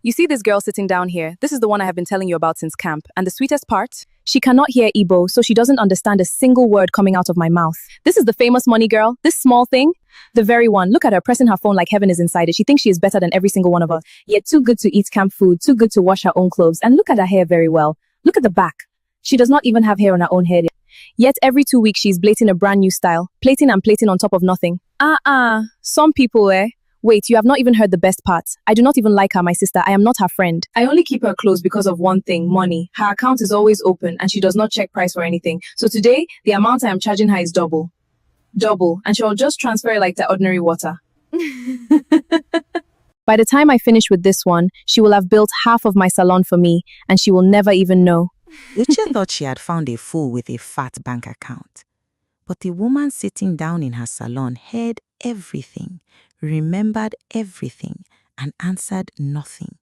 You see this girl sitting down here? This is the one I have been telling you about since camp. And the sweetest part? She cannot hear Igbo, so she doesn't understand a single word coming out of my mouth. This is the famous money girl, this small thing. The very one. Look at her pressing her phone like heaven is inside it. She thinks she is better than every single one of us. Yet too good to eat camp food, too good to wash her own clothes. And look at her hair very well. Look at the back. She does not even have hair on her own head. Yet every 2 weeks she's plating a brand new style. Plating and plating on top of nothing. Some people, Wait, you have not even heard the best part. I do not even like her, my sister. I am not her friend. I only keep her close because of one thing, money. Her account is always open and she does not check price for anything. So today, the amount I am charging her is double. Double. And she'll just transfer it like the ordinary water. By the time I finish with this one, she will have built half of my salon for me and she will never even know. Uche thought she had found a fool with a fat bank account. But the woman sitting down in her salon heard everything, remembered everything, and answered nothing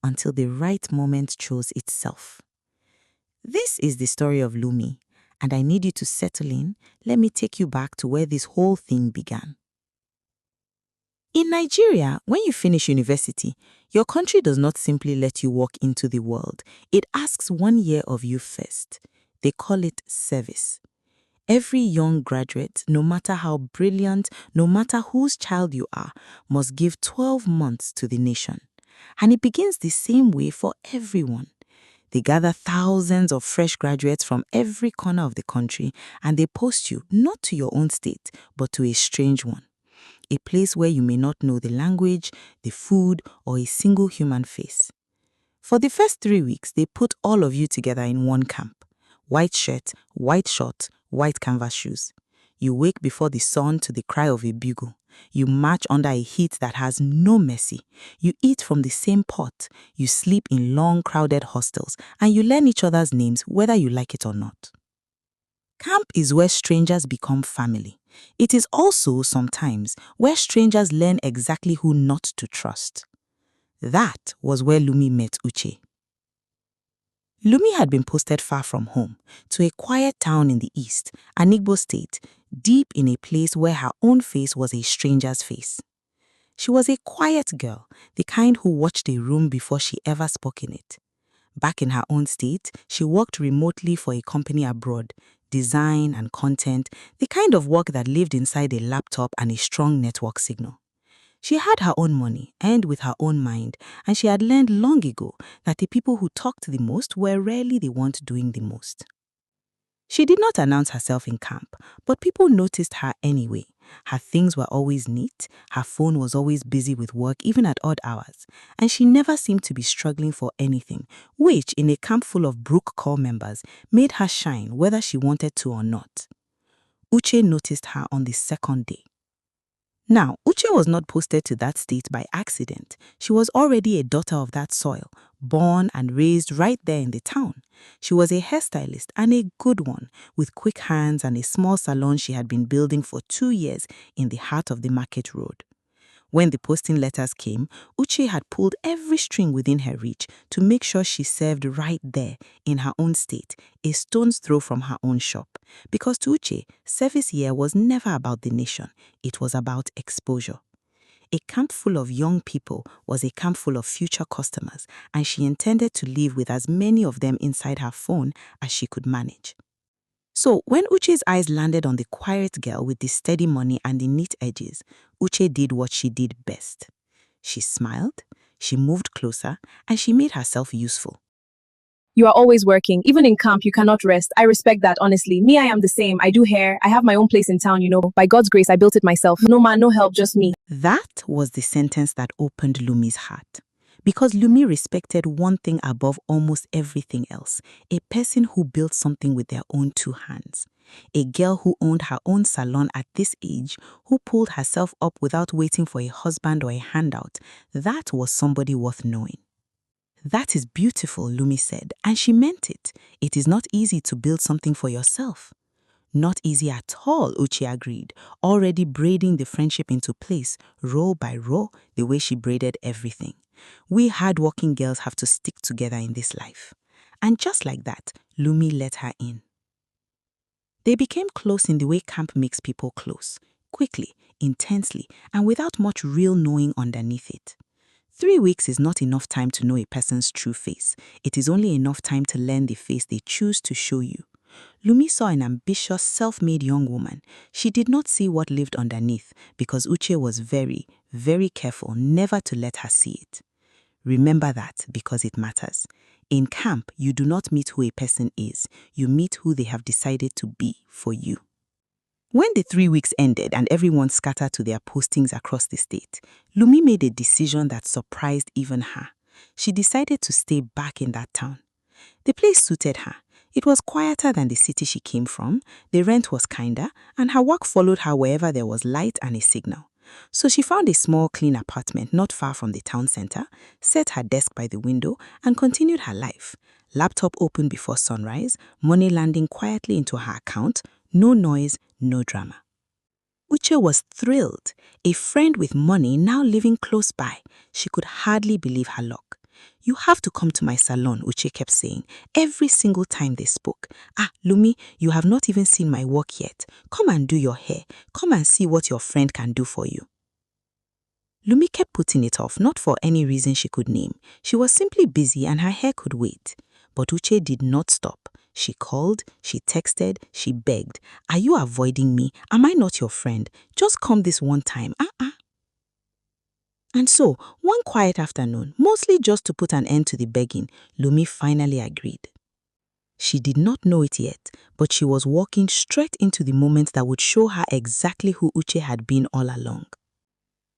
until the right moment chose itself. This is the story of Lumi, and I need you to settle in. Let me take you back to where this whole thing began. In Nigeria, when you finish university, your country does not simply let you walk into the world. It asks 1 year of you first. They call it service. Every young graduate, no matter how brilliant, no matter whose child you are, must give 12 months to the nation. And it begins the same way for everyone. They gather thousands of fresh graduates from every corner of the country and they post you not to your own state, but to a strange one. A place where you may not know the language, the food, or a single human face. For the first 3 weeks, they put all of you together in one camp. White shirt, white short, white canvas shoes. You wake before the sun to the cry of a bugle. You march under a heat that has no mercy. You eat from the same pot. You sleep in long, crowded hostels, and you learn each other's names whether you like it or not. Camp is where strangers become family. It is also, sometimes, where strangers learn exactly who not to trust. That was where Lumi met Uche. Lumi had been posted far from home, to a quiet town in the east, an Igbo state, deep in a place where her own face was a stranger's face. She was a quiet girl, the kind who watched a room before she ever spoke in it. Back in her own state, she worked remotely for a company abroad, design and content, the kind of work that lived inside a laptop and a strong network signal. She had her own money and with her own mind, and she had learned long ago that the people who talked the most were rarely the ones doing the most. She did not announce herself in camp, but people noticed her anyway. Her things were always neat, her phone was always busy with work even at odd hours, and she never seemed to be struggling for anything, which, in a camp full of Brook Corps members, made her shine whether she wanted to or not. Uche noticed her on the second day. Now, Uche was not posted to that state by accident. She was already a daughter of that soil, born and raised right there in the town. She was a hairstylist and a good one, with quick hands and a small salon she had been building for 2 years in the heart of the market road. When the posting letters came, Uche had pulled every string within her reach to make sure she served right there, in her own state, a stone's throw from her own shop. Because to Uche, service here was never about the nation, it was about exposure. A camp full of young people was a camp full of future customers, and she intended to live with as many of them inside her phone as she could manage. So, when Uche's eyes landed on the quiet girl with the steady money and the neat edges, Uche did what she did best. She smiled, she moved closer, and she made herself useful. You are always working. Even in camp, you cannot rest. I respect that, honestly. Me, I am the same. I do hair. I have my own place in town, By God's grace, I built it myself. No man, no help, just me. That was the sentence that opened Lumi's heart. Because Lumi respected one thing above almost everything else, a person who built something with their own 2 hands. A girl who owned her own salon at this age, who pulled herself up without waiting for a husband or a handout. That was somebody worth knowing. That is beautiful, Lumi said, and she meant it. It is not easy to build something for yourself. Not easy at all, Uche agreed, already braiding the friendship into place, row by row, the way she braided everything. We hardworking girls have to stick together in this life. And just like that, Lumi let her in. They became close in the way camp makes people close, quickly, intensely, and without much real knowing underneath it. 3 weeks is not enough time to know a person's true face. It is only enough time to learn the face they choose to show you. Lumi saw an ambitious, self-made young woman. She did not see what lived underneath because Uche was very, very careful never to let her see it. Remember that because it matters. In camp, you do not meet who a person is. You meet who they have decided to be for you. When the 3 weeks ended and everyone scattered to their postings across the state, Lumi made a decision that surprised even her. She decided to stay back in that town. The place suited her. It was quieter than the city she came from, the rent was kinder, and her work followed her wherever there was light and a signal. So she found a small, clean apartment not far from the town center, set her desk by the window, and continued her life. Laptop open before sunrise, money landing quietly into her account, no noise, no drama. Uche was thrilled. A friend with money now living close by. She could hardly believe her luck. "You have to come to my salon," Uche kept saying, every single time they spoke. "Ah, Lumi, you have not even seen my work yet. Come and do your hair. Come and see what your friend can do for you." Lumi kept putting it off, not for any reason she could name. She was simply busy and her hair could wait. But Uche did not stop. She called, she texted, she begged. "Are you avoiding me? Am I not your friend? Just come this one time. And so, one quiet afternoon, mostly just to put an end to the begging, Lumi finally agreed. She did not know it yet, but she was walking straight into the moment that would show her exactly who Uche had been all along.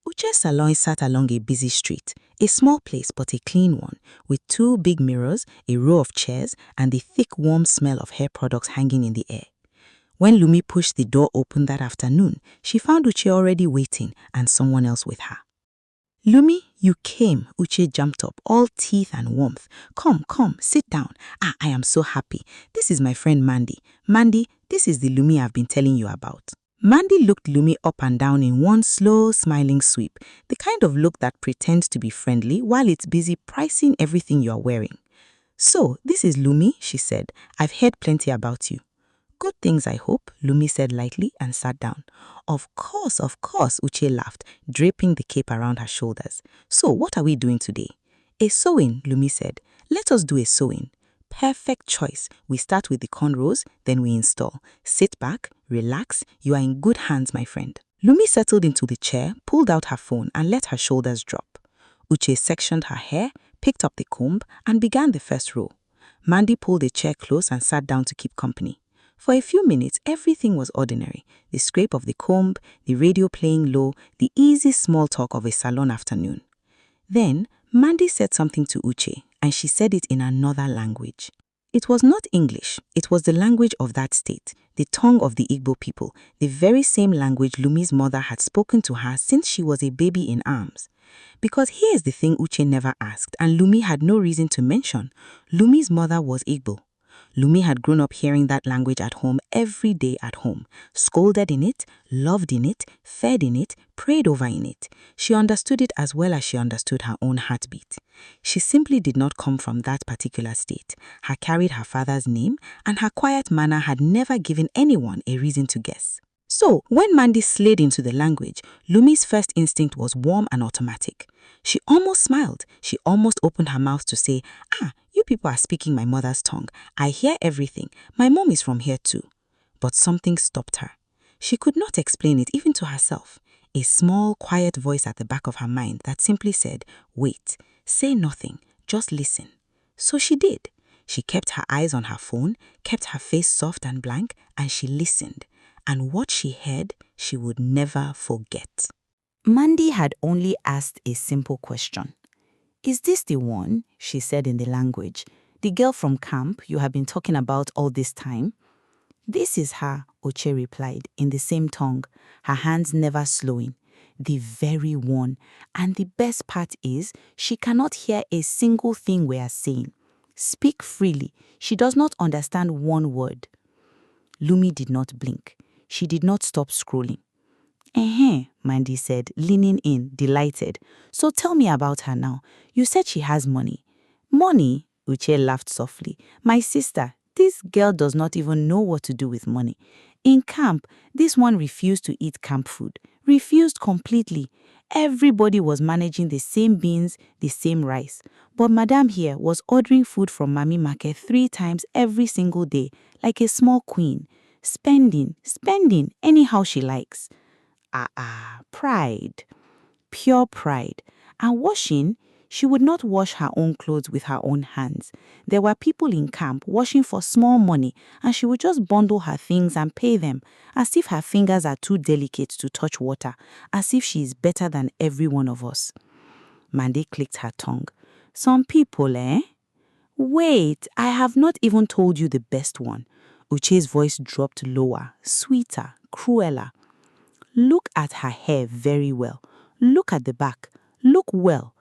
Uche's salon sat along a busy street, a small place but a clean one, with 2 big mirrors, a row of chairs, and the thick, warm smell of hair products hanging in the air. When Lumi pushed the door open that afternoon, she found Uche already waiting and someone else with her. "Lumi, you came," Uche jumped up, all teeth and warmth. Come, sit down. I am so happy. This is my friend Mandy. Mandy, this is the Lumi I've been telling you about." Mandy looked Lumi up and down in one slow, smiling sweep, the kind of look that pretends to be friendly while it's busy pricing everything you're wearing. "So, this is Lumi," she said. "I've heard plenty about you." "Good things, I hope," Lumi said lightly and sat down. Of course, Uche laughed, draping the cape around her shoulders. "So, what are we doing today?" "A sewing," Lumi said. "Let us do a sewing." "Perfect choice. We start with the cornrows, then we install. Sit back, relax. You are in good hands, my friend." Lumi settled into the chair, pulled out her phone, and let her shoulders drop. Uche sectioned her hair, picked up the comb, and began the first row. Mandy pulled a chair close and sat down to keep company. For a few minutes, everything was ordinary. The scrape of the comb, the radio playing low, the easy small talk of a salon afternoon. Then, Mandy said something to Uche, and she said it in another language. It was not English. It was the language of that state, the tongue of the Igbo people, the very same language Lumi's mother had spoken to her since she was a baby in arms. Because here's the thing Uche never asked, and Lumi had no reason to mention. Lumi's mother was Igbo. Lumi had grown up hearing that language at home every day at home, scolded in it, loved in it, fed in it, prayed over in it. She understood it as well as she understood her own heartbeat. She simply did not come from that particular state. Her carried her father's name, and her quiet manner had never given anyone a reason to guess. So, when Mandy slid into the language, Lumi's first instinct was warm and automatic. She almost smiled. She almost opened her mouth to say, "You people are speaking my mother's tongue. I hear everything. My mom is from here too." But something stopped her. She could not explain it even to herself. A small, quiet voice at the back of her mind that simply said, "Wait, say nothing, just listen." So she did. She kept her eyes on her phone, kept her face soft and blank, and she listened. And what she heard, she would never forget. Mandy had only asked a simple question. "Is this the one?" she said in the language. "The girl from camp you have been talking about all this time?" "This is her," Uche replied in the same tongue, her hands never slowing. "The very one. And the best part is, she cannot hear a single thing we are saying. Speak freely. She does not understand one word." Lumi did not blink. She did not stop scrolling. Mandy said, leaning in, delighted. "So tell me about her now. You said she has money." "Money?" Uche laughed softly. "My sister, this girl does not even know what to do with money. In camp, this one refused to eat camp food, Refused completely. Everybody was managing the same beans, the same rice. But Madame here was ordering food from Mami Market 3 times every single day, like a small queen. Spending, anyhow she likes. Pride. Pure pride. And washing, she would not wash her own clothes with her own hands. There were people in camp washing for small money, and she would just bundle her things and pay them, as if her fingers are too delicate to touch water, as if she is better than every one of us. Mandy clicked her tongue. Some people, eh? Wait, I have not even told you the best one. Uche's voice dropped lower, sweeter, crueler. Look at her hair very well. Look at the back. Look well.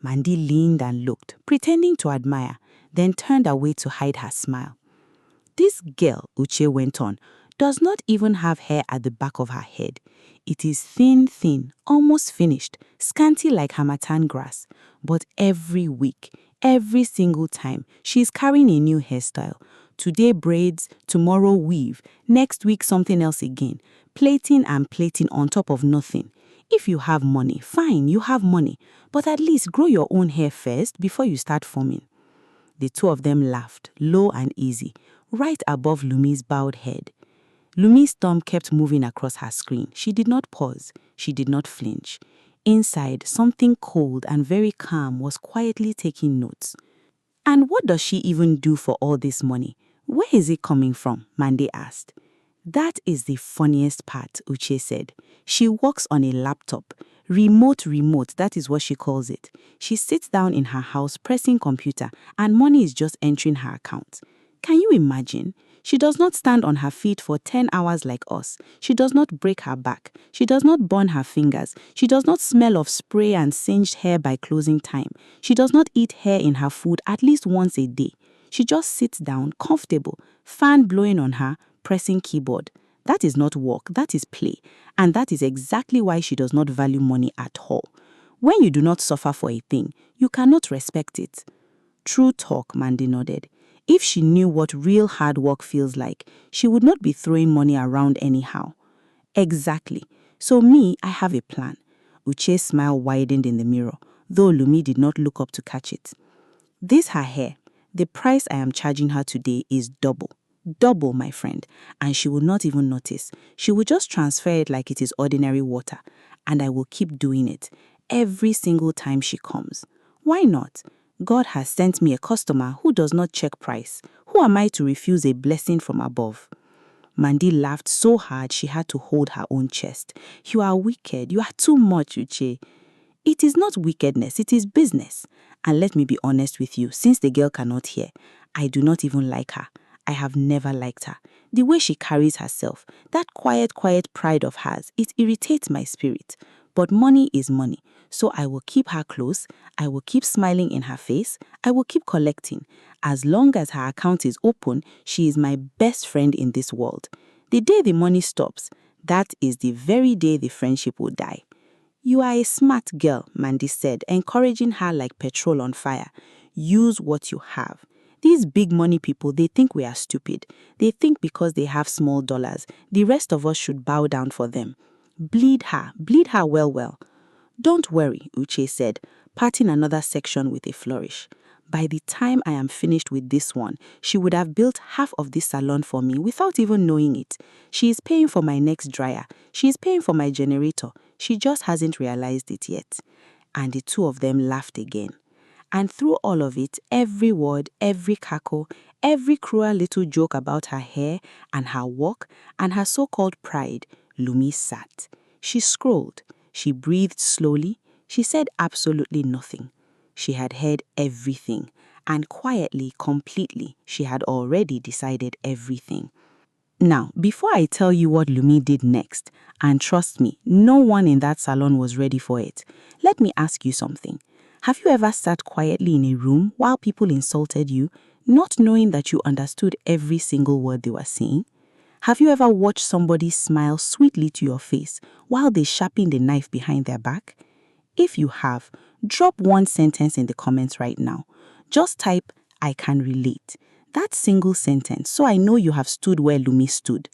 Mandy leaned and looked, pretending to admire, then turned away to hide her smile. This girl, Uche went on, does not even have hair at the back of her head. It is thin, almost finished, scanty like harmattan grass. But every week, every single time, she is carrying a new hairstyle. Today braids, tomorrow weave, next week something else again. Plating and plating on top of nothing. If you have money, fine, you have money. But at least grow your own hair first before you start forming. The two of them laughed, low and easy, right above Lumi's bowed head. Lumi's thumb kept moving across her screen. She did not pause. She did not flinch. Inside, something cold and very calm was quietly taking notes. And what does she even do for all this money? Where is it coming from? Mandy asked. That is the funniest part, Uche said. She works on a laptop. Remote, that is what she calls it. She sits down in her house pressing computer and money is just entering her account. Can you imagine? She does not stand on her feet for 10 hours like us. She does not break her back. She does not burn her fingers. She does not smell of spray and singed hair by closing time. She does not eat hair in her food at least once a day. She just sits down, comfortable, fan blowing on her, pressing keyboard. That is not work, that is play. And that is exactly why she does not value money at all. When you do not suffer for a thing, you cannot respect it. True talk, Mandy nodded. If she knew what real hard work feels like, she would not be throwing money around anyhow. Exactly. So me, I have a plan. Uche's smile widened in the mirror, though Lumi did not look up to catch it. This her hair. The price I am charging her today is double. Double, my friend. And she will not even notice. She will just transfer it like it is ordinary water. And I will keep doing it every single time she comes. Why not? God has sent me a customer who does not check price. Who am I to refuse a blessing from above? Mandy laughed so hard she had to hold her own chest. You are wicked. You are too much, Uche. It is not wickedness, it is business. And let me be honest with you, since the girl cannot hear, I do not even like her. I have never liked her. The way she carries herself, that quiet pride of hers, it irritates my spirit. But money is money, so I will keep her close, I will keep smiling in her face, I will keep collecting. As long as her account is open, she is my best friend in this world. The day the money stops, that is the very day the friendship will die. You are a smart girl, Mandy said, encouraging her like petrol on fire. Use what you have. These big money people, they think we are stupid. They think because they have small dollars, the rest of us should bow down for them. Bleed her well. Don't worry, Uche said, patting another section with a flourish. By the time I am finished with this one, she would have built half of this salon for me without even knowing it. She is paying for my next dryer. She is paying for my generator. She just hasn't realized it yet. And the two of them laughed again. And through all of it, every word, every cackle, every cruel little joke about her hair and her work and her so-called pride, Lumi sat. She scrolled. She breathed slowly. She said absolutely nothing. She had heard everything. And quietly, completely, she had already decided everything. Now, before I tell you what Lumi did next, and trust me, no one in that salon was ready for it, let me ask you something. Have you ever sat quietly in a room while people insulted you, not knowing that you understood every single word they were saying? Have you ever watched somebody smile sweetly to your face while they sharpen the knife behind their back? If you have, drop one sentence in the comments right now. Just type, I can relate. That single sentence, so I know you have stood where Lumi stood.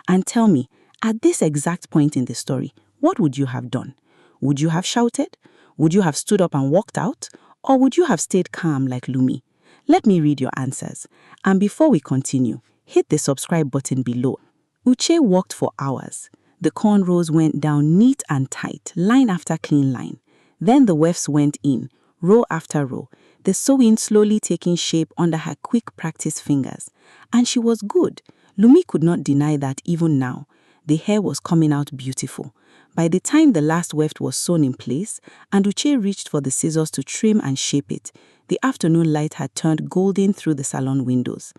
And tell me, at this exact point in the story, What would you have done? Would you have shouted? Would you have stood up and walked out? Or would you have stayed calm like Lumi? Let me read your answers. And before we continue, hit the subscribe button below. Uche walked for hours. The cornrows went down neat and tight, line after clean line. Then the wefts went in, row after row, the sewing slowly taking shape under her quick practice fingers. And she was good. Lumi could not deny that even now. The hair was coming out beautiful. By the time the last weft was sewn in place, and Uche reached for the scissors to trim and shape it, the afternoon light had turned golden through the salon windows.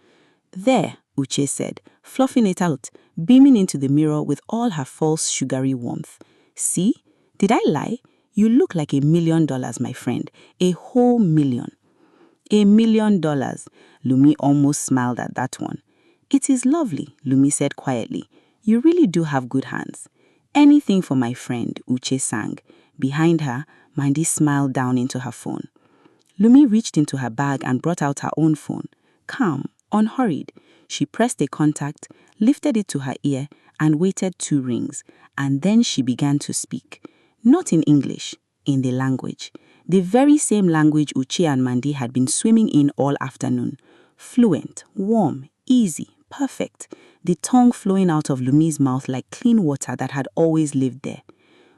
There, Uche said, fluffing it out, beaming into the mirror with all her false sugary warmth. See? Did I lie? You look like $1 million, my friend. A whole million. $1 million. Lumi almost smiled at that one. It is lovely, Lumi said quietly. You really do have good hands. Anything for my friend, Uche sang. Behind her, Mandy smiled down into her phone. Lumi reached into her bag and brought out her own phone. Calm, unhurried, she pressed a contact, lifted it to her ear, and waited 2 rings. And then she began to speak. Not in English, in the language. The very same language Uche and Mandy had been swimming in all afternoon. Fluent, warm, easy, perfect. The tongue flowing out of Lumi's mouth like clean water that had always lived there.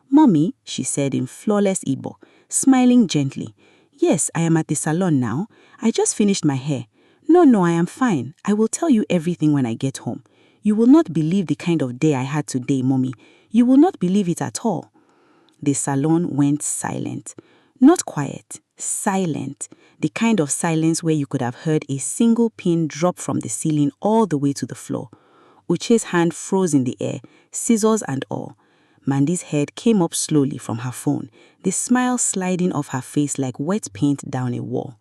Mommy, she said in flawless Igbo, smiling gently. Yes, I am at the salon now. I just finished my hair. No, I am fine. I will tell you everything when I get home. You will not believe the kind of day I had today, Mommy. You will not believe it at all. The salon went silent. Not quiet, silent. The kind of silence where you could have heard a single pin drop from the ceiling all the way to the floor. Uche's hand froze in the air, scissors and all. Mandy's head came up slowly from her phone, the smile sliding off her face like wet paint down a wall.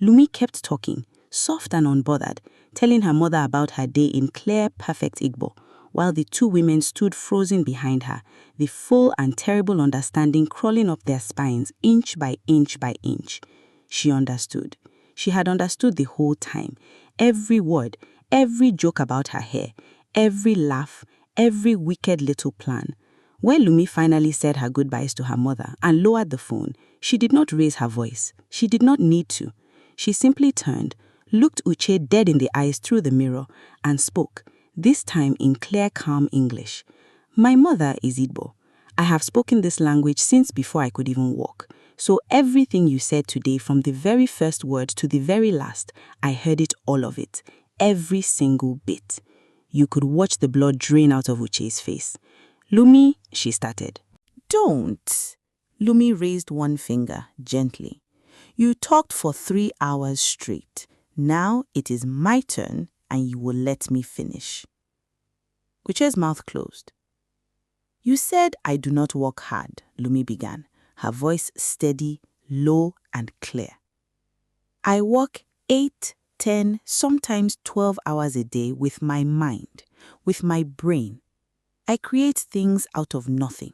Lumi kept talking, soft and unbothered, telling her mother about her day in clear, perfect Igbo, while the 2 women stood frozen behind her, the full and terrible understanding crawling up their spines inch by inch by inch. She understood. She had understood the whole time. Every word, every joke about her hair, every laugh, every wicked little plan. When Lumi finally said her goodbyes to her mother and lowered the phone, she did not raise her voice. She did not need to. She simply turned, looked Uche dead in the eyes through the mirror, and spoke, this time in clear, calm English. My mother is Igbo. I have spoken this language since before I could even walk. So everything you said today, from the very first word to the very last, I heard it, all of it. Every single bit. You could watch the blood drain out of Uche's face. Lumi, she started. Don't. Lumi raised one finger, gently. You talked for 3 hours straight. Now it is my turn, and you will let me finish. Uche's mouth closed. You said I do not work hard, Lumi began, her voice steady, low and clear. I work 8, 10, sometimes 12 hours a day with my mind, with my brain. I create things out of nothing.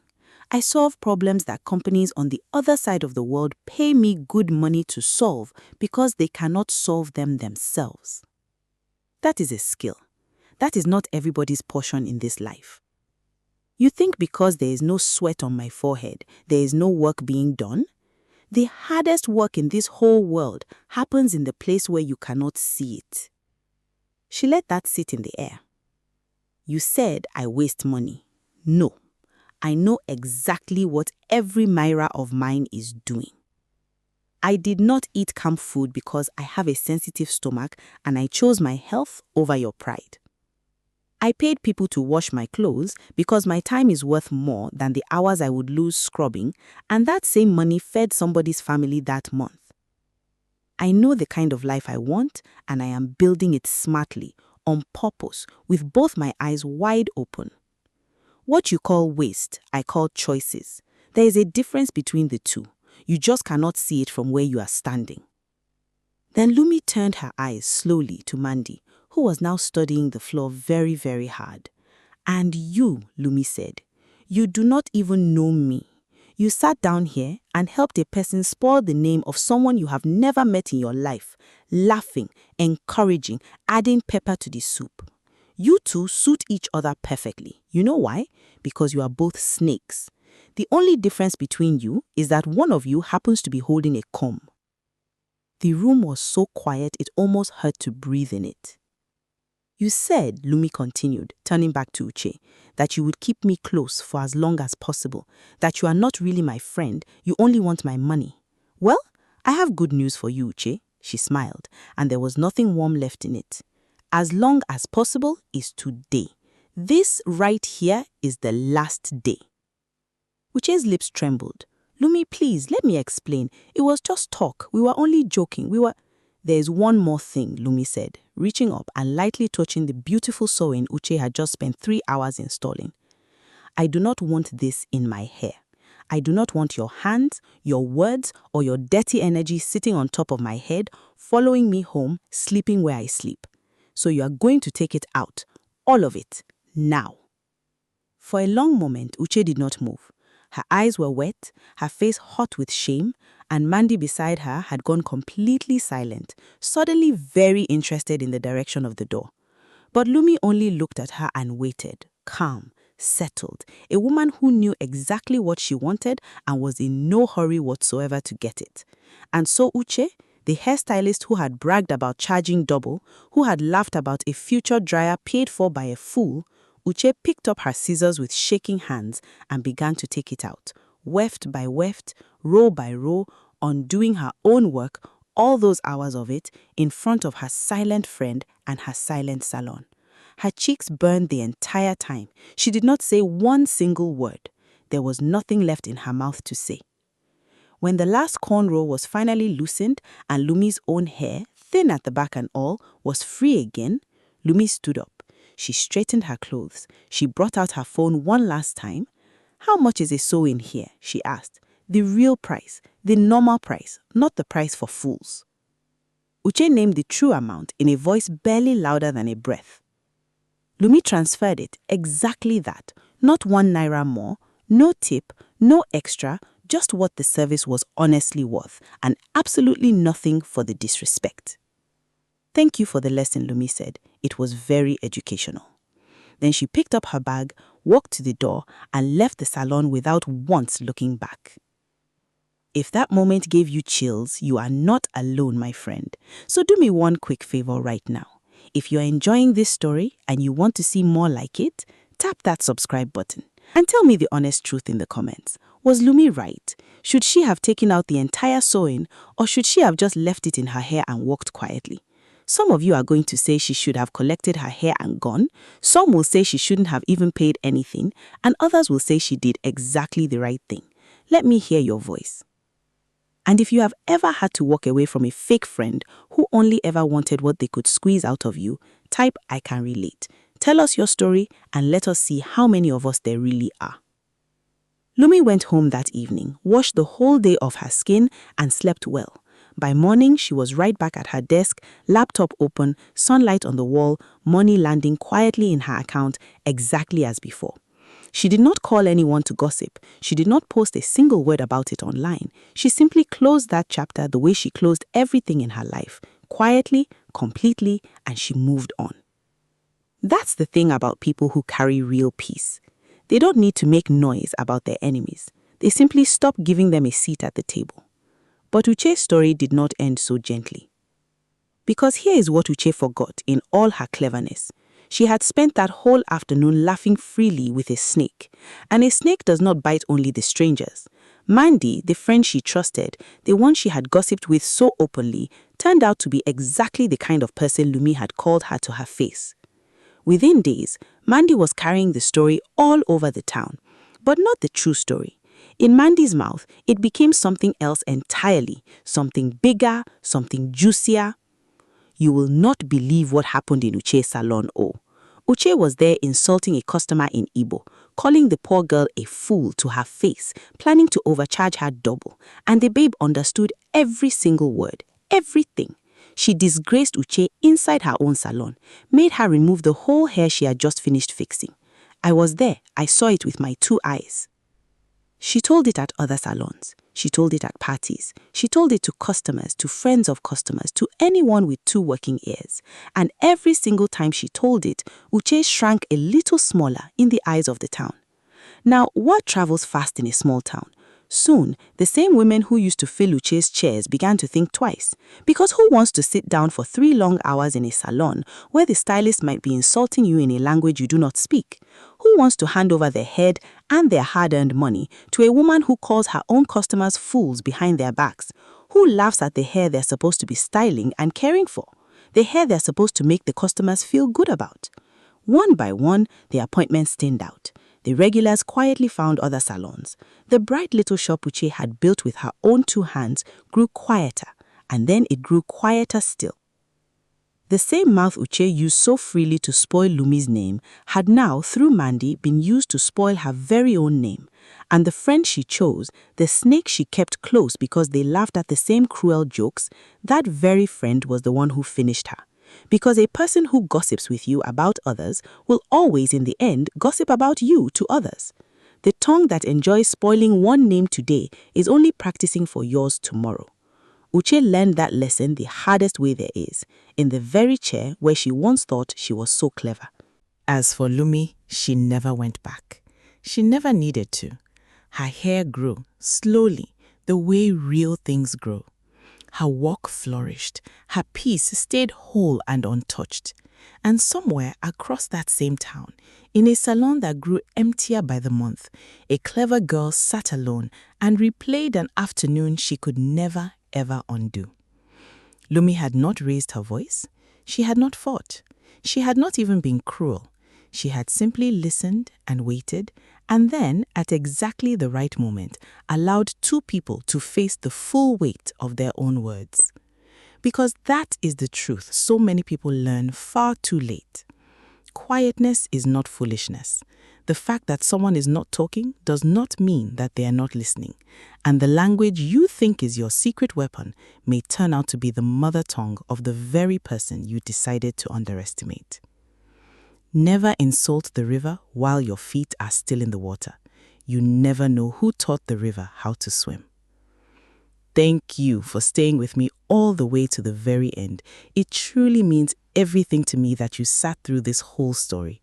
I solve problems that companies on the other side of the world pay me good money to solve because they cannot solve them themselves. That is a skill. That is not everybody's portion in this life. You think because there is no sweat on my forehead, there is no work being done? The hardest work in this whole world happens in the place where you cannot see it. She let that sit in the air. You said I waste money. No. I know exactly what every Myra of mine is doing. I did not eat camp food because I have a sensitive stomach and I chose my health over your pride. I paid people to wash my clothes because my time is worth more than the hours I would lose scrubbing, and that same money fed somebody's family that month. I know the kind of life I want, and I am building it smartly, on purpose, with both my eyes wide open. What you call waste, I call choices. There is a difference between the two. You just cannot see it from where you are standing. Then Lumi turned her eyes slowly to Mandy, who was now studying the floor very, very hard. And you, Lumi said, you do not even know me. You sat down here and helped a person spoil the name of someone you have never met in your life, laughing, encouraging, adding pepper to the soup. You two suit each other perfectly. You know why? Because you are both snakes. The only difference between you is that one of you happens to be holding a comb." The room was so quiet it almost hurt to breathe in it. "You said," Lumi continued, turning back to Uche, "that you would keep me close for as long as possible, that you are not really my friend, you only want my money. Well, I have good news for you, Uche." She smiled, and there was nothing warm left in it. "As long as possible is today. This right here is the last day." Uche's lips trembled. "Lumi, please, let me explain. It was just talk. We were only joking. "There is one more thing," Lumi said, reaching up and lightly touching the beautiful sewing Uche had just spent 3 hours installing. "I do not want this in my hair. I do not want your hands, your words, or your dirty energy sitting on top of my head, following me home, sleeping where I sleep. So you are going to take it out. All of it. Now." For a long moment, Uche did not move. Her eyes were wet, her face hot with shame, and Mandy beside her had gone completely silent, suddenly very interested in the direction of the door. But Lumi only looked at her and waited, calm, settled, a woman who knew exactly what she wanted and was in no hurry whatsoever to get it. And so Uche, the hairstylist who had bragged about charging double, who had laughed about a future dryer paid for by a fool, Uche picked up her scissors with shaking hands and began to take it out, weft by weft, row by row, undoing her own work, all those hours of it, in front of her silent friend and her silent salon. Her cheeks burned the entire time. She did not say one single word. There was nothing left in her mouth to say. When the last cornrow was finally loosened and Lumi's own hair, thin at the back and all, was free again, Lumi stood up. She straightened her clothes. She brought out her phone one last time. "How much is a sew in here?" she asked. "The real price, the normal price, not the price for fools." Uche named the true amount in a voice barely louder than a breath. Lumi transferred it, exactly that, not 1 naira more, no tip, no extra, just what the service was honestly worth, and absolutely nothing for the disrespect. "Thank you for the lesson," Lumi said. "It was very educational." Then she picked up her bag, walked to the door, and left the salon without once looking back. If that moment gave you chills, you are not alone, my friend. So do me one quick favor right now. If you're enjoying this story and you want to see more like it, tap that subscribe button and tell me the honest truth in the comments. Was Lumi right? Should she have taken out the entire sewing, or should she have just left it in her hair and walked quietly? Some of you are going to say she should have collected her hair and gone. Some will say she shouldn't have even paid anything, and others will say she did exactly the right thing. Let me hear your voice. And if you have ever had to walk away from a fake friend who only ever wanted what they could squeeze out of you, type "I can relate." Tell us your story and let us see how many of us there really are. Lumi went home that evening, washed the whole day off her skin, and slept well. By morning, she was right back at her desk, laptop open, sunlight on the wall, money landing quietly in her account, exactly as before. She did not call anyone to gossip. She did not post a single word about it online. She simply closed that chapter the way she closed everything in her life, quietly, completely, and she moved on. That's the thing about people who carry real peace. They don't need to make noise about their enemies. They simply stop giving them a seat at the table. But Uche's story did not end so gently. Because here is what Uche forgot in all her cleverness. She had spent that whole afternoon laughing freely with a snake. And a snake does not bite only the strangers. Mandy, the friend she trusted, the one she had gossiped with so openly, turned out to be exactly the kind of person Lumi had called her to her face. Within days, Mandy was carrying the story all over the town, but not the true story. In Mandy's mouth, it became something else entirely, something bigger, something juicier. You will not believe what happened in Uche's salon. Uche was there insulting a customer in Igbo, calling the poor girl a fool to her face, planning to overcharge her double, and the babe understood every single word, everything. She disgraced Uche inside her own salon, made her remove the whole hair she had just finished fixing. I was there, I saw it with my 2 eyes. She told it at other salons. She told it at parties. She told it to customers, to friends of customers, to anyone with 2 working ears. And every single time she told it, Uche shrank a little smaller in the eyes of the town. Now, word travels fast in a small town. Soon, the same women who used to fill Uche's chairs began to think twice. Because who wants to sit down for 3 long hours in a salon where the stylist might be insulting you in a language you do not speak? Who wants to hand over their head and their hard-earned money to a woman who calls her own customers fools behind their backs? Who laughs at the hair they're supposed to be styling and caring for? The hair they're supposed to make the customers feel good about? One by one, the appointments thinned out. The regulars quietly found other salons. The bright little shop Uche had built with her own 2 hands grew quieter, and then it grew quieter still. The same mouth Uche used so freely to spoil Lumi's name had now, through Mandy, been used to spoil her very own name. And the friend she chose, the snake she kept close because they laughed at the same cruel jokes, that very friend was the one who finished her. Because a person who gossips with you about others will always in the end gossip about you to others. The tongue that enjoys spoiling one name today is only practicing for yours tomorrow. Uche learned that lesson the hardest way there is, in the very chair where she once thought she was so clever. As for Lumi, she never went back. She never needed to. Her hair grew, slowly, the way real things grow. Her walk flourished, her peace stayed whole and untouched. And somewhere across that same town, in a salon that grew emptier by the month, a clever girl sat alone and replayed an afternoon she could never, ever undo. Lumi had not raised her voice. She had not fought. She had not even been cruel. She had simply listened and waited, and then, at exactly the right moment, allowed 2 people to face the full weight of their own words. Because that is the truth so many people learn far too late. Quietness is not foolishness. The fact that someone is not talking does not mean that they are not listening, and the language you think is your secret weapon may turn out to be the mother tongue of the very person you decided to underestimate. Never insult the river while your feet are still in the water. You never know who taught the river how to swim. Thank you for staying with me all the way to the very end. It truly means everything to me that you sat through this whole story.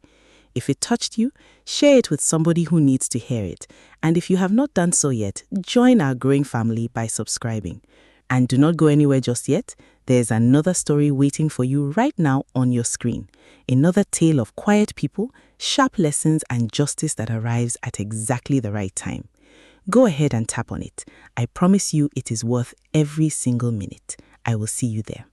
If it touched you, share it with somebody who needs to hear it. And if you have not done so yet, join our growing family by subscribing. And do not go anywhere just yet. There's another story waiting for you right now on your screen. Another tale of quiet people, sharp lessons, and justice that arrives at exactly the right time. Go ahead and tap on it. I promise you it is worth every single minute. I will see you there.